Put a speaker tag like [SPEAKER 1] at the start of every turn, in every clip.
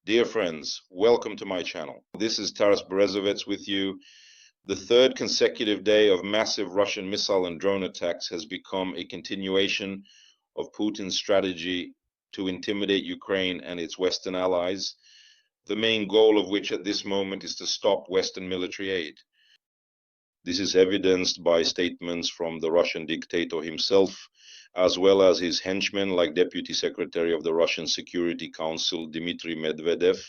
[SPEAKER 1] Dear friends, welcome to my channel. This is BEREZOVETS with you. The third consecutive day of massive Russian missile and drone attacks has become a continuation of Putin's strategy to intimidate Ukraine and its Western allies, the main goal of which at this moment is to stop Western military aid. This is evidenced by statements from the Russian dictator himself, as well as his henchmen like Deputy Secretary of the Russian Security Council Dmitry Medvedev,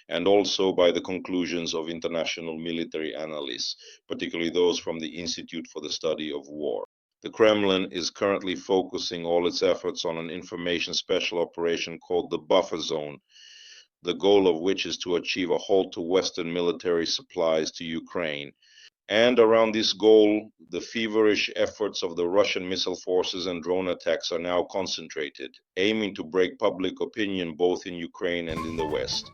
[SPEAKER 1] and also by the conclusions of international military analysts, particularly those from the Institute for the Study of War. The Kremlin is currently focusing all its efforts on an information special operation called the Buffer Zone, the goal of which is to achieve a halt to Western military supplies to Ukraine. And around this goal, the feverish efforts of the Russian missile forces and drone attacks are now concentrated, aiming to break public opinion both in Ukraine and in the West,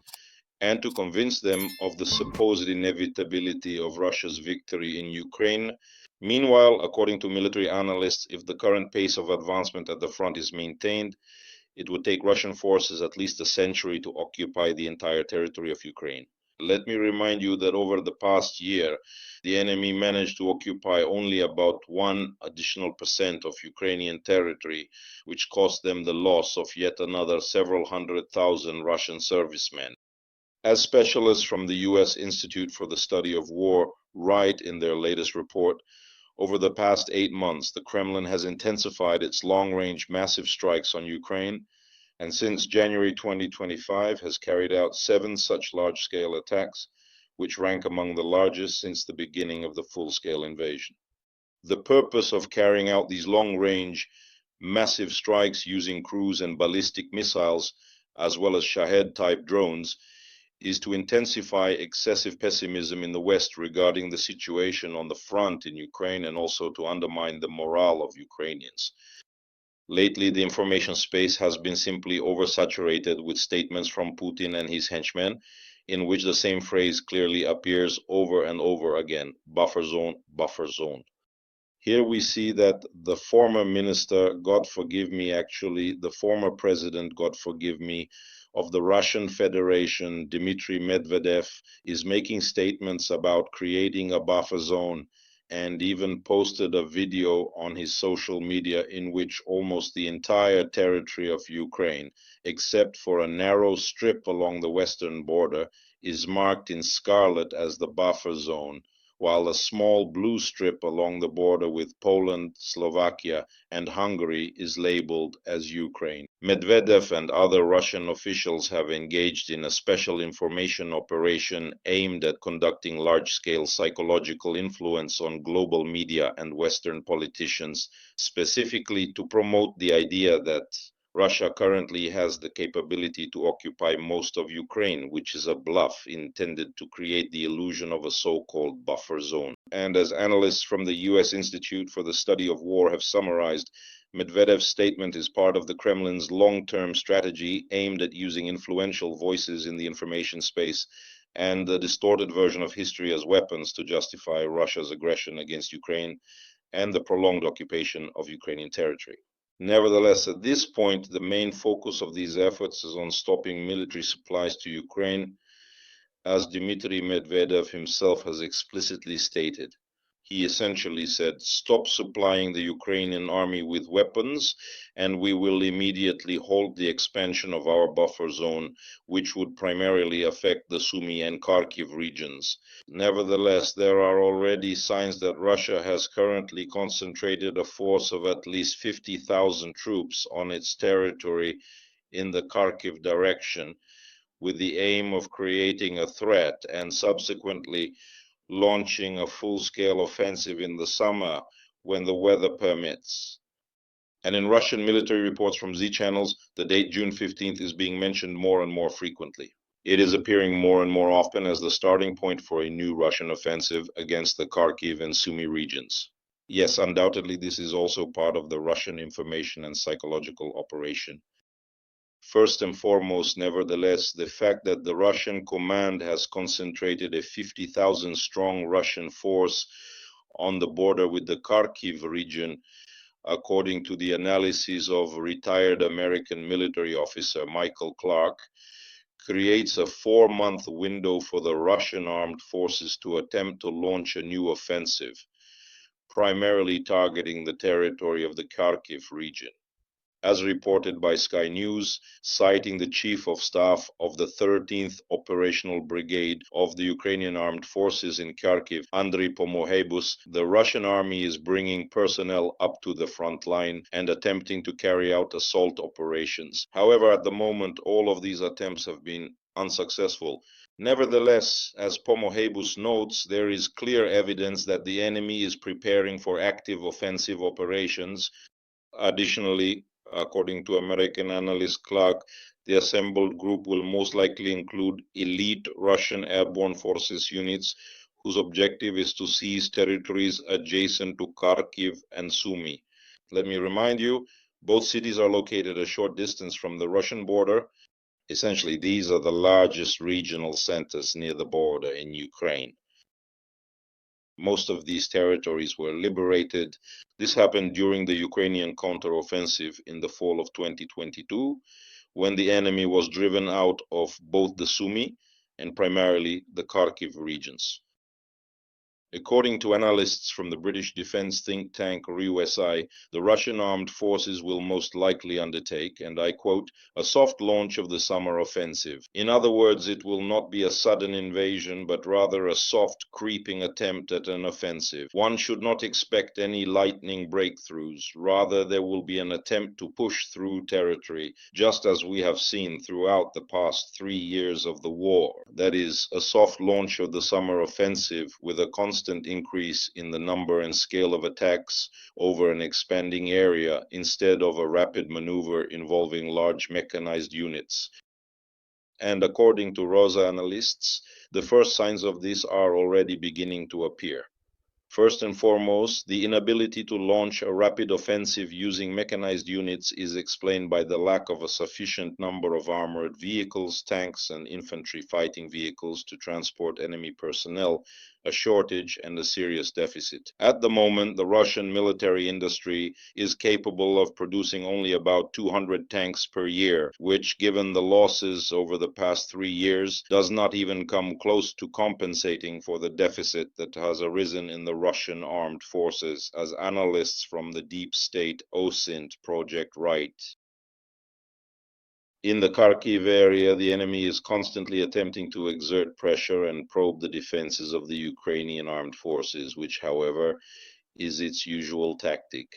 [SPEAKER 1] and to convince them of the supposed inevitability of Russia's victory in Ukraine. Meanwhile, according to military analysts, if the current pace of advancement at the front is maintained, it would take Russian forces at least a century to occupy the entire territory of Ukraine. Let me remind you that over the past year, the enemy managed to occupy only about 1% additional of Ukrainian territory, which cost them the loss of yet another several 100,000 Russian servicemen. As specialists from the US Institute for the Study of War write in their latest report, over the past 8 months, the Kremlin has intensified its long-range massive strikes on Ukraine, and since January 2025 has carried out 7 such large-scale attacks, which rank among the largest since the beginning of the full-scale invasion. The purpose of carrying out these long-range massive strikes using cruise and ballistic missiles, as well as Shahed-type drones, is to intensify excessive pessimism in the West regarding the situation on the front in Ukraine, and also to undermine the morale of Ukrainians. Lately, the information space has been simply oversaturated with statements from Putin and his henchmen, in which the same phrase clearly appears over and over again: buffer zone, buffer zone. Here we see that the former minister, God forgive me, actually, the former president, God forgive me, of the Russian Federation, Dmitry Medvedev, is making statements about creating a buffer zone, and even posted a video on his social media in which almost the entire territory of Ukraine, except for a narrow strip along the western border, is marked in scarlet as the buffer zone, while a small blue strip along the border with Poland, Slovakia, and Hungary is labeled as Ukraine. Medvedev and other Russian officials have engaged in a special information operation aimed at conducting large-scale psychological influence on global media and Western politicians, specifically to promote the idea that Russia currently has the capability to occupy most of Ukraine, which is a bluff intended to create the illusion of a so-called buffer zone. And as analysts from the US Institute for the Study of War have summarized, Medvedev's statement is part of the Kremlin's long-term strategy aimed at using influential voices in the information space and the distorted version of history as weapons to justify Russia's aggression against Ukraine and the prolonged occupation of Ukrainian territory. Nevertheless, at this point, the main focus of these efforts is on stopping military supplies to Ukraine, as Dmitry Medvedev himself has explicitly stated. He essentially said, stop supplying the Ukrainian army with weapons, and we will immediately halt the expansion of our buffer zone, which would primarily affect the Sumy and Kharkiv regions. Nevertheless, there are already signs that Russia has currently concentrated a force of at least 50,000 troops on its territory in the Kharkiv direction, with the aim of creating a threat and subsequently launching a full-scale offensive in the summer when the weather permits. And in Russian military reports from Z channels, the date June 15th is being mentioned more and more frequently. It is appearing more and more often as the starting point for a new Russian offensive against the Kharkiv and Sumy regions. Yes, undoubtedly this is also part of the Russian information and psychological operation. First and foremost, nevertheless, the fact that the Russian command has concentrated a 50,000 strong Russian force on the border with the Kharkiv region, according to the analysis of retired American military officer Michael Clark, creates a 4-month window for the Russian armed forces to attempt to launch a new offensive, primarily targeting the territory of the Kharkiv region. As reported by Sky News, citing the Chief of Staff of the 13th Operational Brigade of the Ukrainian Armed Forces in Kharkiv, Andriy Pomohebus, the Russian army is bringing personnel up to the front line and attempting to carry out assault operations. However, at the moment, all of these attempts have been unsuccessful. Nevertheless, as Pomohebus notes, there is clear evidence that the enemy is preparing for active offensive operations. Additionally, according to American analyst Clark, the assembled group will most likely include elite Russian airborne forces units whose objective is to seize territories adjacent to Kharkiv and Sumy. Let me remind you, both cities are located a short distance from the Russian border. Essentially, these are the largest regional centers near the border in Ukraine. Most of these territories were liberated. This happened during the Ukrainian counteroffensive in the fall of 2022, when the enemy was driven out of both the Sumy and primarily the Kharkiv regions. According to analysts from the British defense think tank RUSI, the Russian armed forces will most likely undertake, and I quote, a soft launch of the summer offensive. In other words, it will not be a sudden invasion, but rather a soft, creeping attempt at an offensive. One should not expect any lightning breakthroughs. Rather, there will be an attempt to push through territory, just as we have seen throughout the past 3 years of the war. That is, a soft launch of the summer offensive with a constant increase in the number and scale of attacks over an expanding area instead of a rapid maneuver involving large mechanized units. And according to Rosa analysts, the first signs of this are already beginning to appear. First and foremost, the inability to launch a rapid offensive using mechanized units is explained by the lack of a sufficient number of armored vehicles, tanks, and infantry fighting vehicles to transport enemy personnel, a shortage and a serious deficit. At the moment, the Russian military industry is capable of producing only about 200 tanks per year, which, given the losses over the past 3 years, does not even come close to compensating for the deficit that has arisen in the Russian armed forces, as analysts from the deep state OSINT project write. In the Kharkiv area, the enemy is constantly attempting to exert pressure and probe the defenses of the Ukrainian armed forces, which, however, is its usual tactic.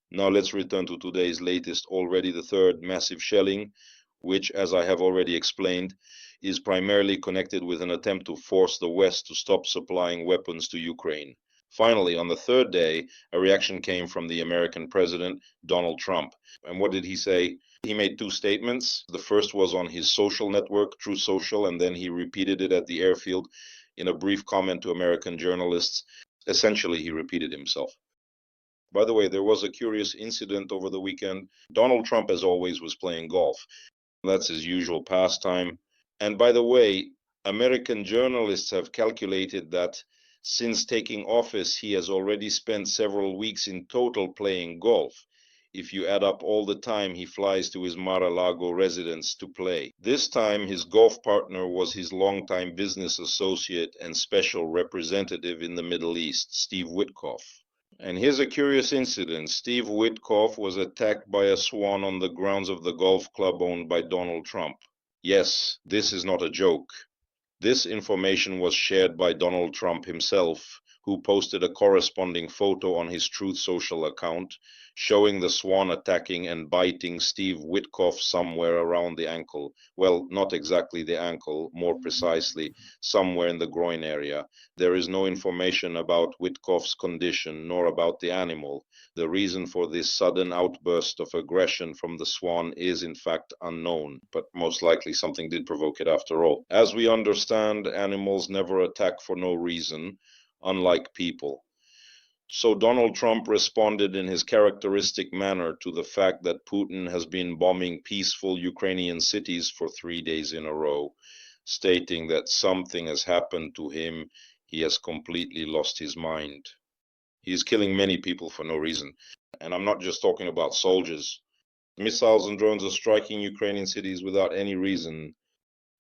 [SPEAKER 1] Now let's return to today's latest, already the third massive shelling, which, as I have already explained, is primarily connected with an attempt to force the West to stop supplying weapons to Ukraine. Finally, on the third day, a reaction came from the American president, Donald Trump. And what did he say? He made 2 statements. The first was on his social network, Truth Social, and then he repeated it at the airfield in a brief comment to American journalists. Essentially, he repeated himself. By the way, there was a curious incident over the weekend. Donald Trump, as always, was playing golf. That's his usual pastime. And by the way, American journalists have calculated that since taking office, he has already spent several weeks in total playing golf, if you add up all the time he flies to his Mar-a-Lago residence to play. This time, his golf partner was his longtime business associate and special representative in the Middle East, Steve Witkoff. And here's a curious incident. Steve Witkoff was attacked by a swan on the grounds of the golf club owned by Donald Trump. Yes, this is not a joke. This information was shared by Donald Trump himself, who posted a corresponding photo on his Truth Social account, showing the swan attacking and biting Steve Witkoff somewhere around the ankle. Well, not exactly the ankle, more precisely, somewhere in the groin area. There is no information about Witkoff's condition, nor about the animal. The reason for this sudden outburst of aggression from the swan is in fact unknown, but most likely something did provoke it after all. As we understand, animals never attack for no reason, unlike people. So Donald Trump responded in his characteristic manner to the fact that Putin has been bombing peaceful Ukrainian cities for 3 days in a row, stating that something has happened to him. He has completely lost his mind. He is killing many people for no reason. And I'm not just talking about soldiers. Missiles and drones are striking Ukrainian cities without any reason.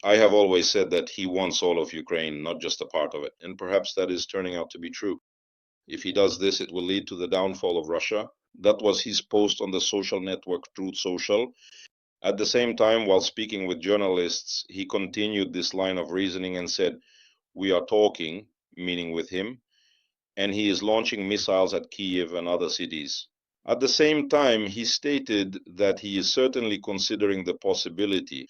[SPEAKER 1] I have always said that he wants all of Ukraine, not just a part of it, and perhaps that is turning out to be true. If he does this, it will lead to the downfall of Russia. That was his post on the social network Truth Social. At the same time, while speaking with journalists, he continued this line of reasoning and said, "We are talking," meaning with him, and he is launching missiles at Kiev and other cities. At the same time, he stated that he is certainly considering the possibility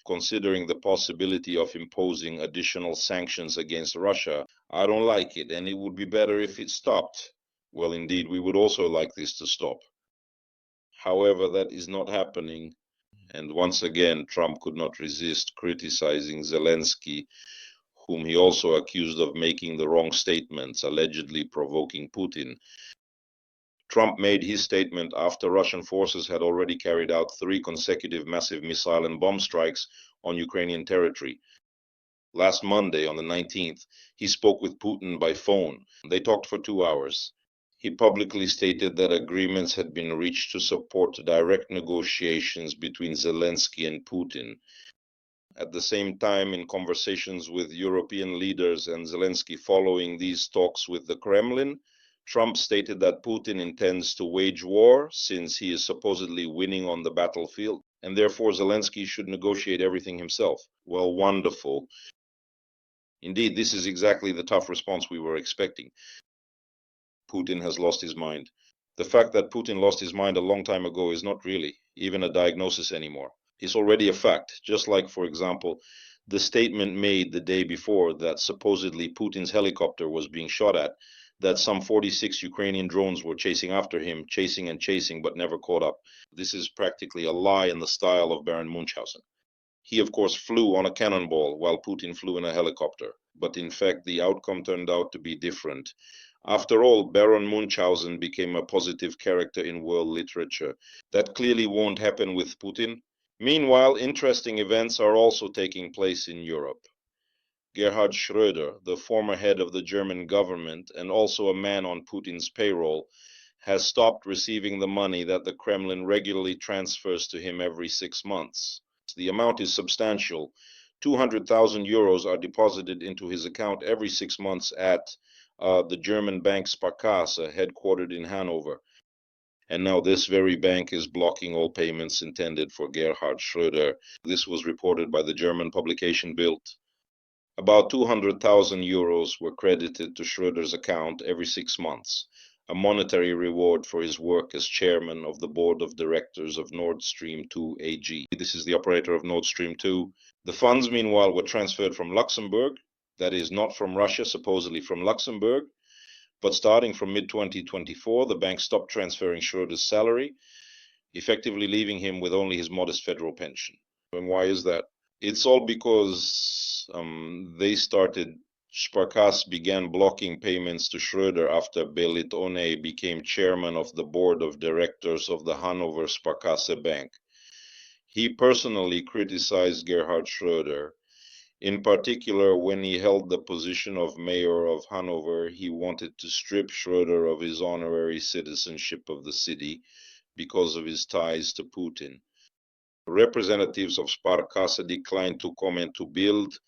[SPEAKER 1] of imposing additional sanctions against Russia. I don't like it, and it would be better if it stopped. Well, indeed, we would also like this to stop. However, that is not happening. And once again, Trump could not resist criticizing Zelensky, whom he also accused of making the wrong statements, allegedly provoking Putin. Trump made his statement after Russian forces had already carried out 3 consecutive massive missile and bomb strikes on Ukrainian territory. Last Monday, on the 19th, he spoke with Putin by phone. They talked for 2 hours. He publicly stated that agreements had been reached to support direct negotiations between Zelensky and Putin. At the same time, in conversations with European leaders and Zelensky following these talks with the Kremlin, Trump stated that Putin intends to wage war since he is supposedly winning on the battlefield, and therefore Zelensky should negotiate everything himself. Well, wonderful. Indeed, this is exactly the tough response we were expecting. Putin has lost his mind. The fact that Putin lost his mind a long time ago is not really even a diagnosis anymore. It's already a fact, just like, for example, the statement made the day before that supposedly Putin's helicopter was being shot at, that some 46 Ukrainian drones were chasing after him, chasing and chasing, but never caught up. This is practically a lie in the style of Baron Munchausen. He, of course, flew on a cannonball while Putin flew in a helicopter, but in fact, the outcome turned out to be different. After all, Baron Munchausen became a positive character in world literature. That clearly won't happen with Putin. Meanwhile, interesting events are also taking place in Europe. Gerhard Schröder, the former head of the German government and also a man on Putin's payroll, has stopped receiving the money that the Kremlin regularly transfers to him every 6 months. The amount is substantial. 200,000 euros are deposited into his account every 6 months at the German bank Sparkasse, headquartered in Hanover. And now this very bank is blocking all payments intended for Gerhard Schröder. This was reported by the German publication Bild. About 200,000 euros were credited to Schröder's account every 6 months, a monetary reward for his work as chairman of the board of directors of Nord Stream 2 AG. This is the operator of Nord Stream 2. The funds, meanwhile, were transferred from Luxembourg, that is, not from Russia, supposedly from Luxembourg. But starting from mid-2024, the bank stopped transferring Schröder's salary, effectively leaving him with only his modest federal pension. And why is that? It's all because Sparkasse began blocking payments to Schröder after Berlusconi became chairman of the board of directors of the Hanover Sparkasse Bank. He personally criticized Gerhard Schröder. In particular, when he held the position of mayor of Hanover, he wanted to strip Schröder of his honorary citizenship of the city because of his ties to Putin. Representatives of Sparkasse declined to comment to Bild,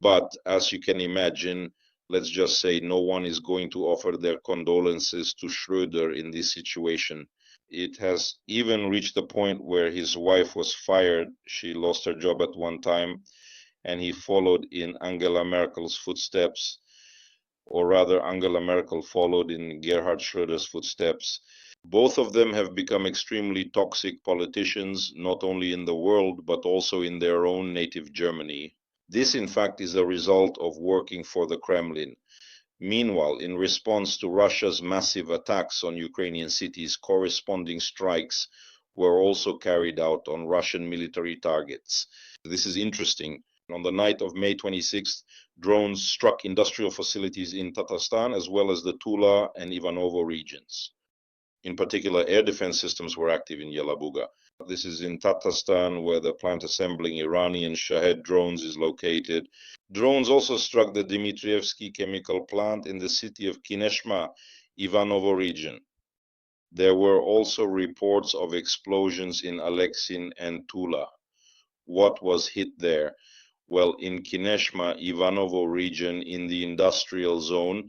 [SPEAKER 1] but as you can imagine, let's just say no one is going to offer their condolences to Schröder in this situation. It has even reached the point where his wife was fired. She lost her job at one time, and he followed in Angela Merkel's footsteps, or rather, Angela Merkel followed in Gerhard Schröder's footsteps. Both of them have become extremely toxic politicians, not only in the world, but also in their own native Germany. This, in fact, is a result of working for the Kremlin. Meanwhile, in response to Russia's massive attacks on Ukrainian cities, corresponding strikes were also carried out on Russian military targets. This is interesting. On the night of May 26th, drones struck industrial facilities in Tatarstan as well as the Tula and Ivanovo regions. In particular, air defense systems were active in Yelabuga. This is in Tatarstan, where the plant assembling Iranian Shahed drones is located. Drones also struck the Dmitrievsky chemical plant in the city of Kineshma, Ivanovo region. There were also reports of explosions in Alexin and Tula. What was hit there? Well, in Kineshma, Ivanovo region in the industrial zone,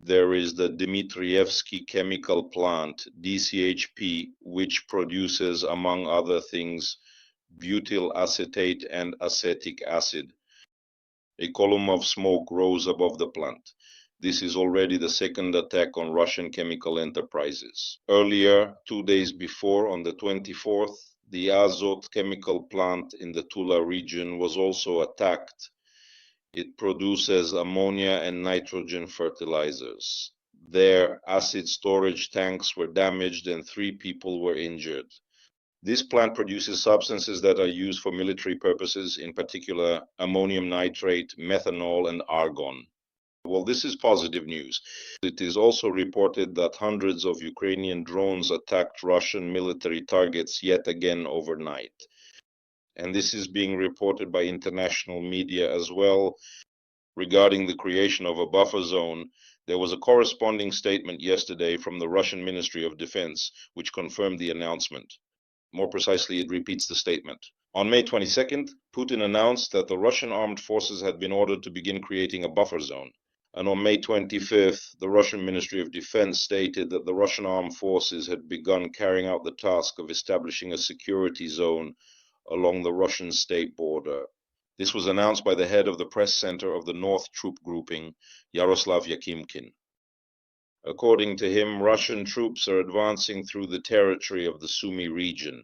[SPEAKER 1] there is the Dmitrievsky chemical plant, DCHP, which produces, among other things, butyl acetate and acetic acid. A column of smoke rose above the plant. This is already the second attack on Russian chemical enterprises. Earlier, 2 days before, on the 24th, the Azot chemical plant in the Tula region was also attacked. It produces ammonia and nitrogen fertilizers. Their acid storage tanks were damaged and 3 people were injured. This plant produces substances that are used for military purposes, in particular ammonium nitrate, methanol, and argon. Well, this is positive news. It is also reported that hundreds of Ukrainian drones attacked Russian military targets yet again overnight. And this is being reported by international media as well. Regarding the creation of a buffer zone, there was a corresponding statement yesterday from the Russian Ministry of Defense, which confirmed the announcement. More precisely, it repeats the statement. On May 22nd, Putin announced that the Russian armed forces had been ordered to begin creating a buffer zone. And on May 25th, the Russian Ministry of Defense stated that the Russian armed forces had begun carrying out the task of establishing a security zone along the Russian state border. This was announced by the head of the press center of the North Troop Grouping, Yaroslav Yakimkin. According to him, Russian troops are advancing through the territory of the Sumy region.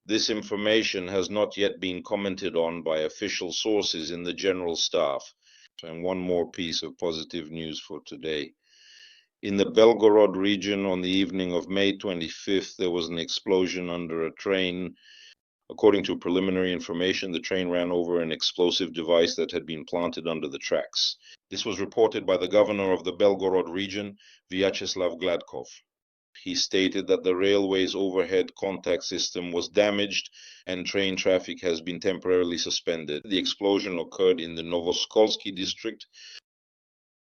[SPEAKER 1] This information has not yet been commented on by official sources in the General Staff. And one more piece of positive news for today. In the Belgorod region on the evening of May 25th, there was an explosion under a train. According to preliminary information, the train ran over an explosive device that had been planted under the tracks. This was reported by the governor of the Belgorod region, Vyacheslav Gladkov. He stated that the railway's overhead contact system was damaged and train traffic has been temporarily suspended. The explosion occurred in the Novoskolsky district.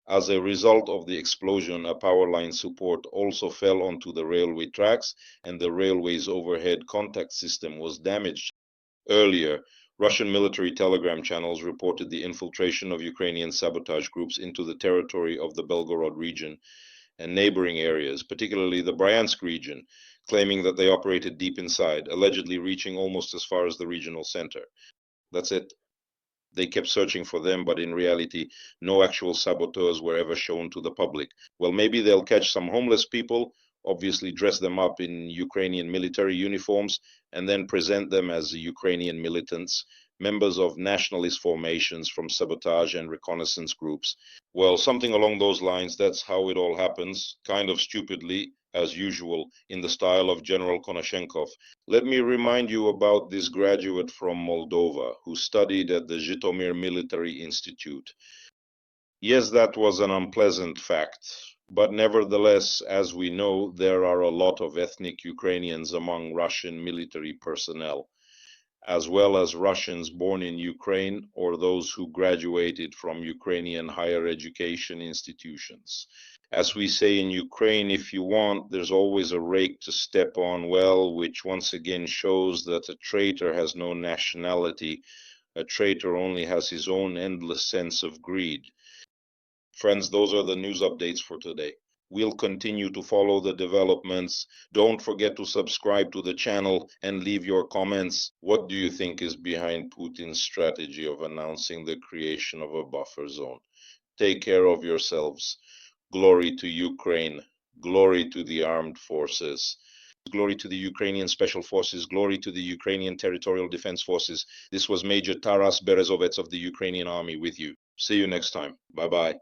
[SPEAKER 1] As a result of the explosion, a power line support also fell onto the railway tracks and the railway's overhead contact system was damaged. Earlier, Russian military telegram channels reported the infiltration of Ukrainian sabotage groups into the territory of the Belgorod region and neighboring areas, particularly the Bryansk region, claiming that they operated deep inside, allegedly reaching almost as far as the regional center. That's it. They kept searching for them, but in reality, no actual saboteurs were ever shown to the public. Well, maybe they'll catch some homeless people, obviously dress them up in Ukrainian military uniforms, and then present them as Ukrainian militants, members of nationalist formations from sabotage and reconnaissance groups. Well, something along those lines. That's how it all happens, kind of stupidly, as usual, in the style of General Konashenkov. Let me remind you about this graduate from Moldova who studied at the Zhytomyr Military Institute. Yes, that was an unpleasant fact, but nevertheless, as we know, there are a lot of ethnic Ukrainians among Russian military personnel, as well as Russians born in Ukraine or those who graduated from Ukrainian higher education institutions. As we say in Ukraine, if you want, there's always a rake to step on, well, which once again shows that a traitor has no nationality. A traitor only has his own endless sense of greed. Friends, those are the news updates for today. We'll continue to follow the developments. Don't forget to subscribe to the channel and leave your comments. What do you think is behind Putin's strategy of announcing the creation of a buffer zone? Take care of yourselves. Glory to Ukraine. Glory to the armed forces. Glory to the Ukrainian Special Forces. Glory to the Ukrainian Territorial Defense Forces. This was Major Taras Berezovets of the Ukrainian Army with you. See you next time. Bye-bye.